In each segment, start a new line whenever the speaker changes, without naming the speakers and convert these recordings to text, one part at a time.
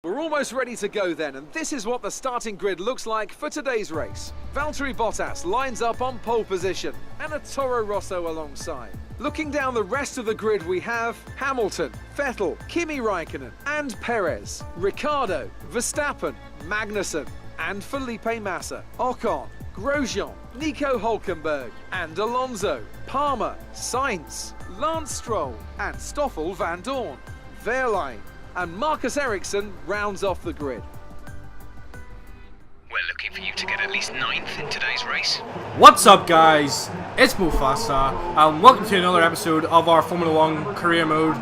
We're almost ready to go then, and this is what the starting grid looks like for today's race. Valtteri Bottas lines up on pole position, and a Toro Rosso alongside. Looking down the rest of the grid, we have Hamilton, Vettel, Kimi Raikkonen, and Perez, Ricciardo, Verstappen, Magnussen, and Felipe Massa, Ocon, Grosjean, Nico Hulkenberg, and Alonso, Palmer, Sainz, Lance Stroll, and Stoffel van Dorn, Wehrlein, and Marcus Ericsson rounds off the grid.
We're looking for you to get at least 9th in today's race.
What's up, guys? It's Mufasa, and welcome to another episode of our Formula 1 career mode.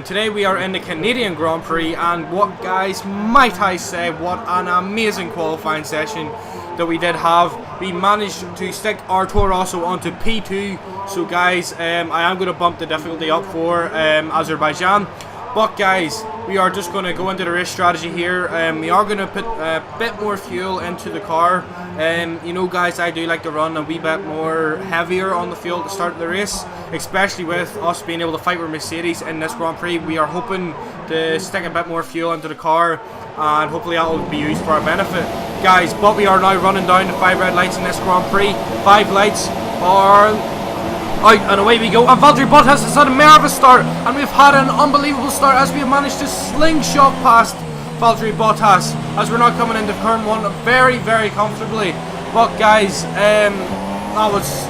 Today we are in the Canadian Grand Prix, and what, guys, might I say, what an amazing qualifying session that we did have. We managed to stick our Toro Rosso onto P2, so guys, I am going to bump the difficulty up for Azerbaijan. But guys, we are just going to go into the race strategy here. We are going to put a bit more fuel into the car. You know, guys, I do like to run a wee bit more heavier on the fuel to start the race, especially with us being able to fight with Mercedes in this Grand Prix. We are hoping to stick a bit more fuel into the car, and hopefully that will be used for our benefit, guys. But we are now running down the 5 red lights in this Grand Prix. 5 lights are out and away we go, and Valtteri Bottas has had a marvellous start, and we've had an unbelievable start as we have managed to slingshot past Valtteri Bottas as we're now coming into turn 1 very, very comfortably. But guys, that was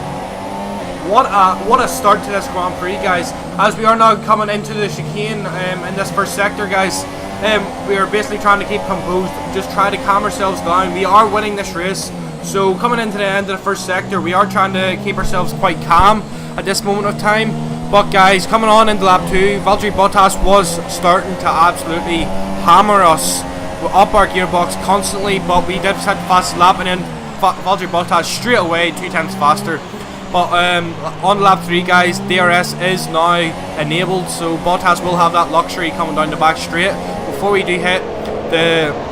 what a start to this Grand Prix, guys, as we are now coming into the chicane in this first sector, guys. We are basically trying to keep composed, just try to calm ourselves down. We are winning this race, so coming into the end of the first sector, we are trying to keep ourselves quite calm at this moment of time. But guys, coming on into lap 2, Valtteri Bottas was starting to absolutely hammer us up our gearbox constantly, but we did set the fastest lap, and then Valtteri Bottas straight away 2 tenths faster. But on lap 3, guys, DRS is now enabled, so Bottas will have that luxury coming down the back straight before we do hit the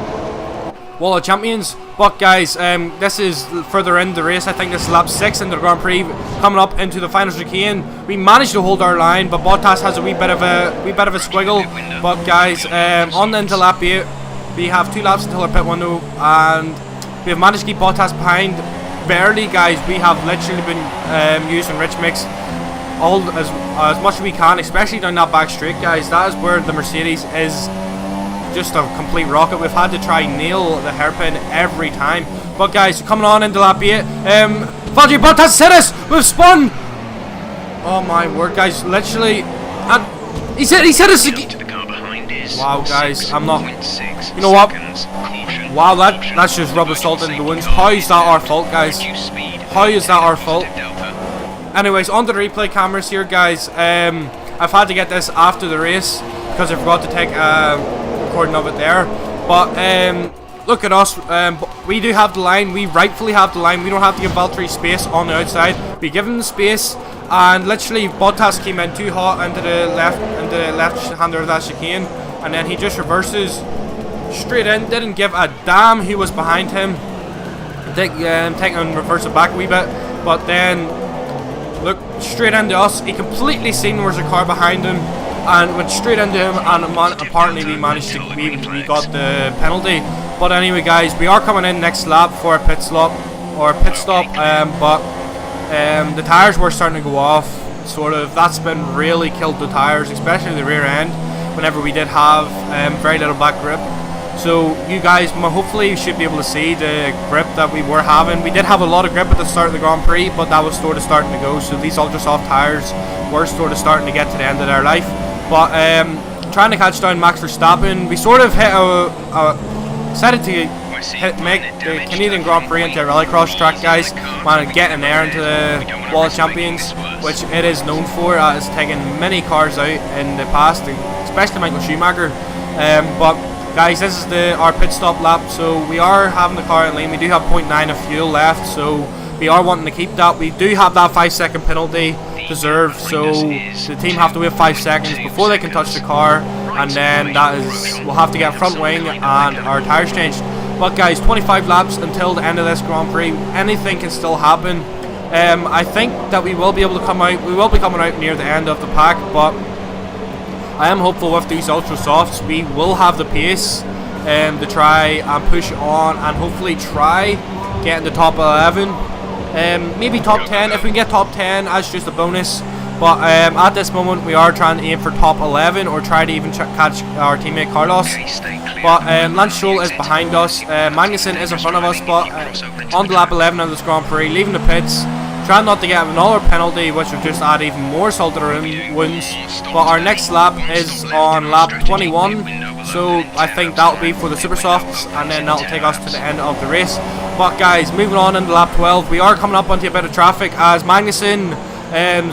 Wall of Champions. But guys, this is further in the race. I think this is lap 6 in the Grand Prix, coming up into the final chicane. We managed to hold our line, but Bottas has a wee bit of a squiggle. But guys, on into lap 8, we have 2 laps until our pit window, and we have managed to keep Bottas behind barely, guys. We have literally been using rich mix as much as we can, especially down that back straight, guys. That is where the Mercedes is just a complete rocket. We've had to try and nail the hairpin every time. But guys, coming on into lap 8, Valtteri Bottas hit us. We've spun. Oh my word, guys! Literally, and he's hit us again. Wow, guys, I'm not. You know what? Wow, that's just rubber salt in the wounds. How is that our fault, guys? How is that our fault? Anyways, on to the replay cameras here, guys. I've had to get this after the race because I forgot to take recording of it there. But look at us. We do have the line. We rightfully have the line. We don't have to give Valtteri space on the outside. We give him the space, and literally Bottas came in too hot into the left-hander of that chicane, and then he just reverses straight in. Didn't give a damn who was behind him. Taking and reverse it back a wee bit, but then look straight into us. He completely seen there was a car behind him and went straight into him, and apparently we managed to we got the penalty. But anyway, guys, we are coming in next lap for a pit stop, but the tires were starting to go off, sort of. That's been really killed the tires, especially the rear end, whenever we did have very little back grip. So you guys hopefully should be able to see the grip that we were having. We did have a lot of grip at the start of the Grand Prix, but that was sort of starting to go. So these ultra soft tires were sort of starting to get to the end of their life. But trying to catch down Max Verstappen, we sort of decided to make the Canadian Grand Prix into a rallycross track, guys. Man, getting there into the Wall of Champions, which it is known for. It's taken many cars out in the past, especially Michael Schumacher. But guys, this is our pit stop lap, so we are having the car in lane. We do have 0.9 of fuel left, so we are wanting to keep that. We do have that 5-second penalty deserved, so the team have to wait 5 seconds before they can touch the car, and then we'll have to get front wing and our tires changed. But guys, 25 laps until the end of this Grand Prix. Anything can still happen. I think that we will be able to come out. We will be coming out near the end of the pack, but I am hopeful with these ultra softs we will have the pace to try and push on and hopefully try getting the top 11, maybe top 10. If we can get top 10 as just a bonus, but at this moment we are trying to aim for top 11 or try to even catch our teammate Carlos. But Lance Stroll is behind us, Magnussen is in front of us, but on the lap 11 of this Grand Prix, leaving the pits, trying not to get another penalty, which would just add even more salt to the wounds. But our next lap is on lap 21, so I think that'll be for the Super Softs, and then that'll take us to the end of the race. But guys, moving on into lap 12, we are coming up onto a bit of traffic as Magnussen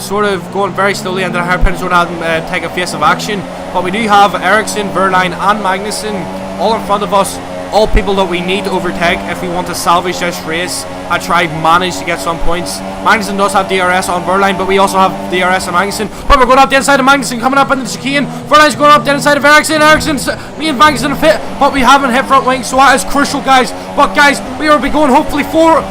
sort of going very slowly into the hairpin zone and take a face of action. But we do have Ericsson, Verline and Magnussen all in front of us, all people that we need to overtake if we want to salvage this race and try manage to get some points. Magnussen does have DRS on Verline, but we also have DRS on Magnussen. But we're going up the inside of Magnussen, coming up into the chicane. Verline's going up the inside of Ericsson. Me and Magnussen have hit, but we haven't hit front wing, so that is crucial, guys. But guys, we will be going hopefully four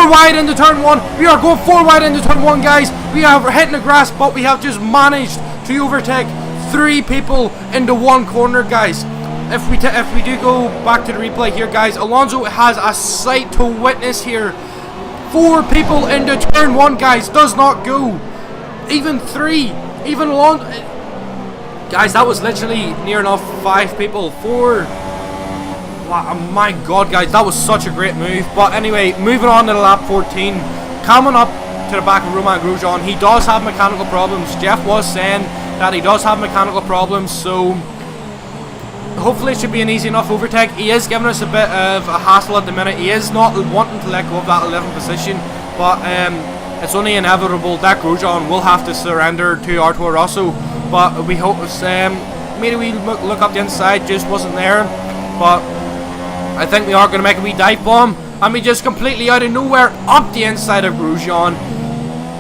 wide into turn 1. We are going 4 wide into turn 1, guys. We are hitting the grass, but we have just managed to overtake 3 people into 1 corner, guys. If we do go back to the replay here, guys, Alonso has a sight to witness here. 4 people into turn 1, guys, does not go. Even 3, even Alonso. Guys, that was literally near enough 5 people. 4. Wow, oh my god, guys, that was such a great move. But anyway, moving on to the lap 14, coming up to the back of Romain Grosjean. He does have mechanical problems. Jeff was saying that he does have mechanical problems, so hopefully it should be an easy enough overtake. He is giving us a bit of a hassle at the minute. He is not wanting to let go of that 11th position, but it's only inevitable that Grosjean will have to surrender to Arturo Rosso. But we hope maybe we look up the inside, just wasn't there. But I think we are going to make a wee dive bomb, and we just completely out of nowhere up the inside of Grosjean.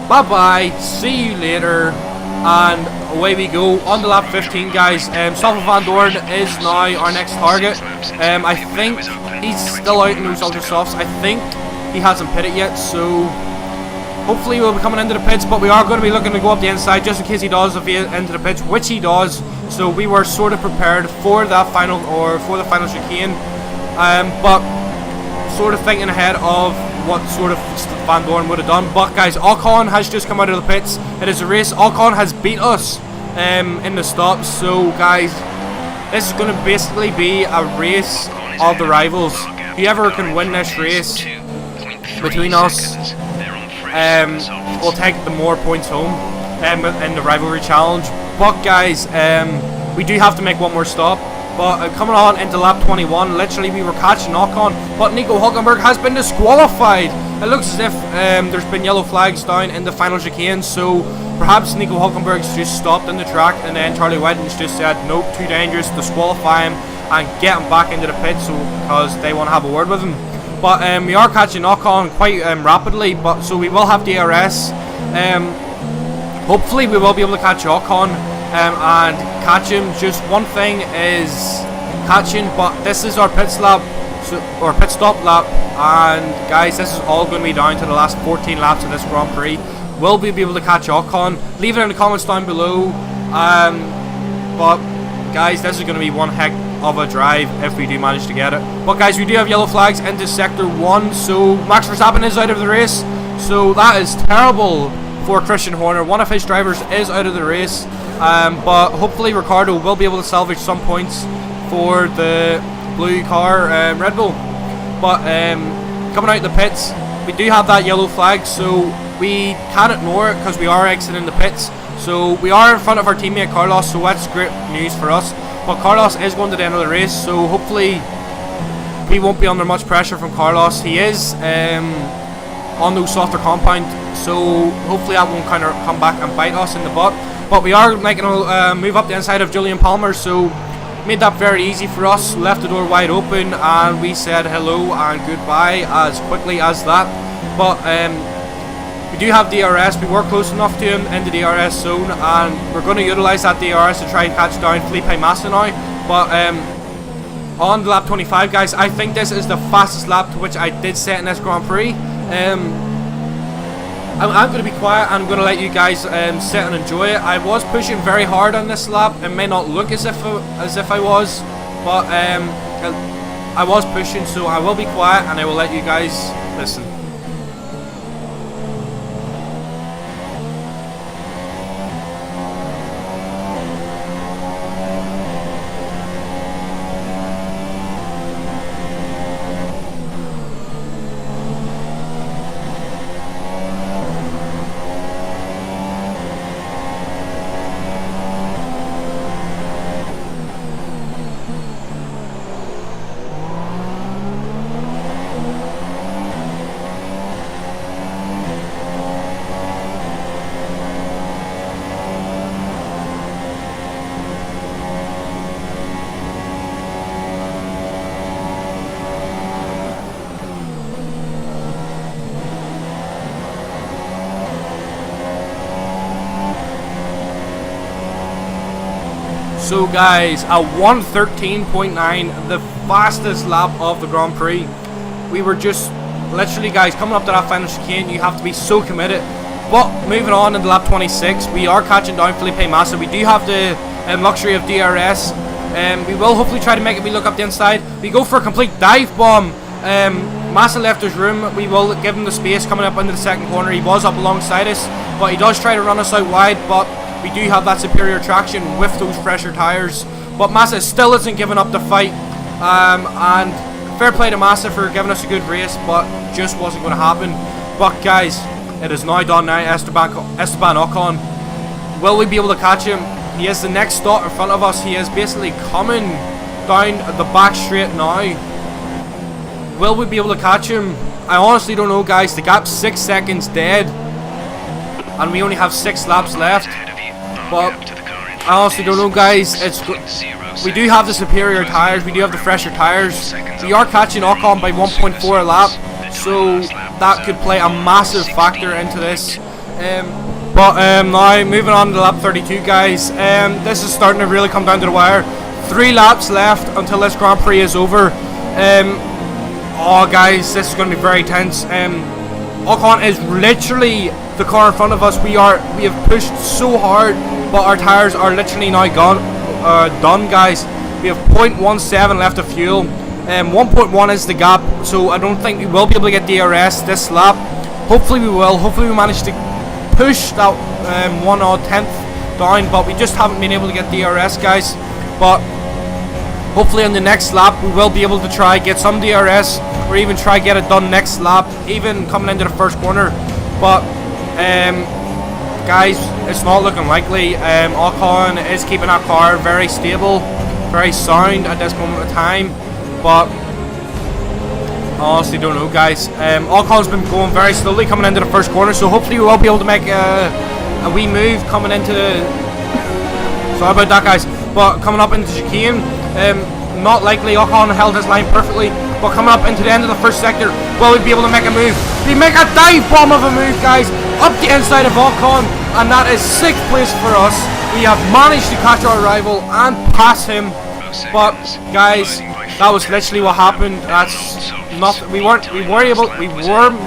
Bye bye, see you later, and away we go on the lap 15, guys. Stoffel Vandoorne is now our next target. I think he's still out in those ultra softs. I think he hasn't pitted yet, so hopefully we'll be coming into the pits. But we are going to be looking to go up the inside just in case he does into the pits, which he does. So we were sort of prepared for that final for the final chicane. But sort of thinking ahead of what sort of Vandoorne would have done. But guys, Ocon has just come out of the pits. It is a race. Ocon has beat us in the stops. So guys, this is going to basically be a race of the rivals. Whoever can win this race between us will take the more points home in the rivalry challenge. But guys, we do have to make one more stop. But coming on into lap 21, literally we were catching Ocon, but Nico Hulkenberg has been disqualified. It looks as if there's been yellow flags down in the final chicane, so perhaps Nico Hulkenberg's just stopped in the track, and then Charlie Whiting's just said, nope, too dangerous, disqualify him and get him back into the pit, so because they want to have a word with him. But we are catching Ocon quite rapidly, but so we will have DRS. Hopefully we will be able to catch Ocon and catch him. Just one thing is catching, but this is our pit stop lap, and guys, this is all going to be down to the last 14 laps of this Grand Prix. Will we be able to catch Ocon? Leave it in the comments down below. But guys, this is going to be one heck of a drive if we do manage to get it. But guys, we do have yellow flags into sector 1, so Max Verstappen is out of the race, so that is terrible for Christian Horner. One of his drivers is out of the race, but hopefully Ricciardo will be able to salvage some points for the blue car, Red Bull. But coming out of the pits, we do have that yellow flag, so we can't ignore it because we are exiting the pits. So we are in front of our teammate Carlos, so that's great news for us. But Carlos is going to the end of the race, so hopefully we won't be under much pressure from Carlos. He is on those softer compound, so hopefully that won't kind of come back and bite us in the butt. But we are making a move up the inside of Julian Palmer, so made that very easy for us. Left the door wide open, and we said hello and goodbye as quickly as that. But we do have DRS. We were close enough to him in the DRS zone, and we're going to utilise that DRS to try and catch down Felipe Massa now. But on the lap 25, guys, I think this is the fastest lap to which I did set in this Grand Prix. I'm going to be quiet. I'm going to let you guys sit and enjoy it. I was pushing very hard on this lap. It may not look as if I was, but I was pushing, so I will be quiet and I will let you guys listen. So guys, at 1:13.9, the fastest lap of the Grand Prix. We were just literally, guys, coming up to that final chicane, you have to be so committed. But moving on in the lap 26, we are catching down Felipe Massa. We do have the luxury of DRS. We will hopefully try to make it. We look up the inside. We go for a complete dive bomb. Massa left his room. We will give him the space coming up into the second corner. He was up alongside us, but he does try to run us out wide. But we do have that superior traction with those fresher tyres. But Massa still isn't giving up the fight. And fair play to Massa for giving us a good race, but just wasn't going to happen. But guys, it is now done now. Esteban Ocon. Will we be able to catch him? He is the next stop in front of us. He is basically coming down the back straight now. Will we be able to catch him? I honestly don't know, guys. The gap's 6 seconds dead, and we only have 6 laps left. But I honestly don't know, guys. We do have the superior tyres. We do have the fresher tyres. We are catching Ocon by 1.4 a lap, so that could play a massive factor into this. But now moving on to lap 32, guys. This is starting to really come down to the wire. 3 laps left until this Grand Prix is over. Oh, guys, this is going to be very tense. Ocon is literally the car in front of us. We have pushed so hard, but our tires are literally now done, guys. We have 0.17 left of fuel. 1.1 is the gap, so I don't think we will be able to get DRS this lap. Hopefully we will. Hopefully we manage to push that 1/10th down, but we just haven't been able to get DRS, guys. But hopefully on the next lap we will be able to try get some DRS, or even try get it done next lap, even coming into the first corner. But guys, it's not looking likely. Ocon is keeping that car very stable, very sound at this moment of time. But I honestly don't know, guys. Ocon's been going very slowly coming into the first corner, so hopefully we will be able to make a wee move coming into the... Sorry about that, guys. But coming up into the chicane, not likely. Ocon held his line perfectly, but coming up into the end of the first sector, will we be able to make a move? We make a dive bomb of a move, guys, up the inside of Ocon, and that is 6th place for us. We have managed to catch our rival and pass him. But guys, that was literally what happened. That's nothing. We were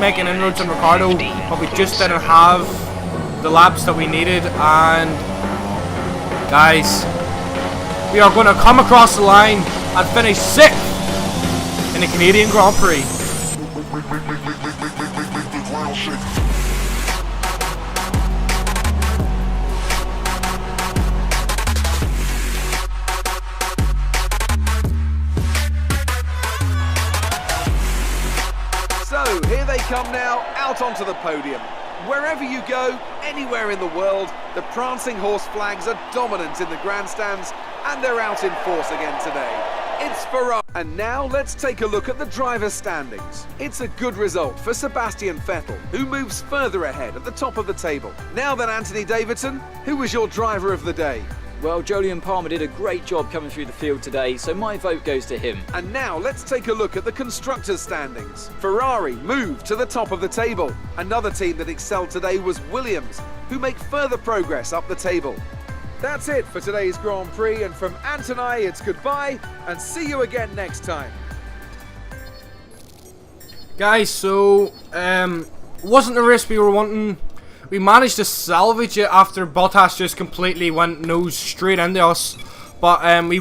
making inroads on Ricardo, but we just didn't have the laps that we needed. And guys, we are going to come across the line and finish 6th in the Canadian Grand Prix.
So here they come now, out onto the podium. Wherever you go, anywhere in the world, the prancing horse flags are dominant in the grandstands, and they're out in force again today. It's Ferrari. And now let's take a look at the driver's standings. It's a good result for Sebastian Vettel, who moves further ahead at the top of the table. Now then, Anthony Davidson, who was your driver of the day?
Well, Jolyon Palmer did a great job coming through the field today, so my vote goes to him.
And now let's take a look at the constructors' standings. Ferrari moved to the top of the table. Another team that excelled today was Williams, who make further progress up the table. That's it for today's Grand Prix, and from Ant and I, it's goodbye, and see you again next time.
Guys, so wasn't the race we were wanting. We managed to salvage it after Bottas just completely went nose straight into us. But we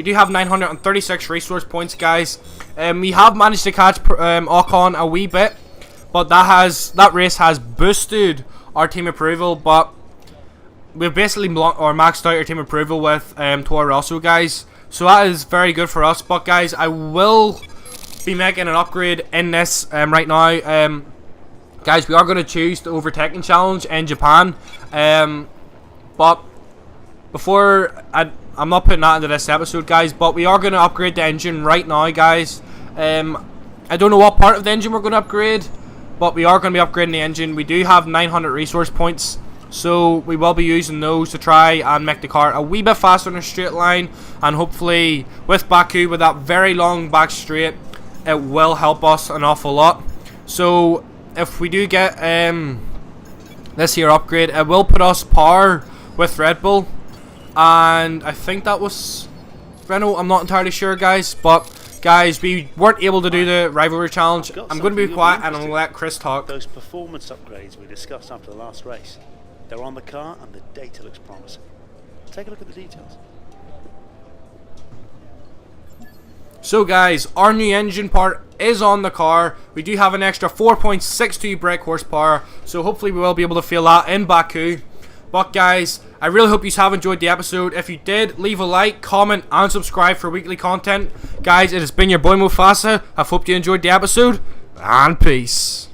do have 936 resource points, guys. We have managed to catch Ocon a wee bit, but that race has boosted our team approval. But we've basically maxed out our team approval with Toro Rosso, guys. So that is very good for us. But guys, I will be making an upgrade in this right now. Guys, we are going to choose the overtaking challenge in Japan. But before I'm not putting that into this episode, guys, but we are going to upgrade the engine right now, guys. I don't know what part of the engine we're going to upgrade, but we are going to be upgrading the engine. We do have 900 resource points, so we will be using those to try and make the car a wee bit faster in a straight line, and hopefully with Baku, with that very long back straight, it will help us an awful lot. So if we do get this here upgrade, it will put us par with Red Bull. And I think that was Renault, I'm not entirely sure, guys. But guys, we weren't able to do the rivalry challenge. I'm going to be quiet and I'm going to let Chris talk.
Those performance upgrades we discussed after the last race, they're on the car and the data looks promising. Take a look at the details.
So guys, our new engine part is on the car. We do have an extra 4.62 brake horsepower, so hopefully we will be able to feel that in Baku. But guys, I really hope you have enjoyed the episode. If you did, leave a like, comment and subscribe for weekly content. Guys, it has been your boy Mufasa. I hope you enjoyed the episode, and peace.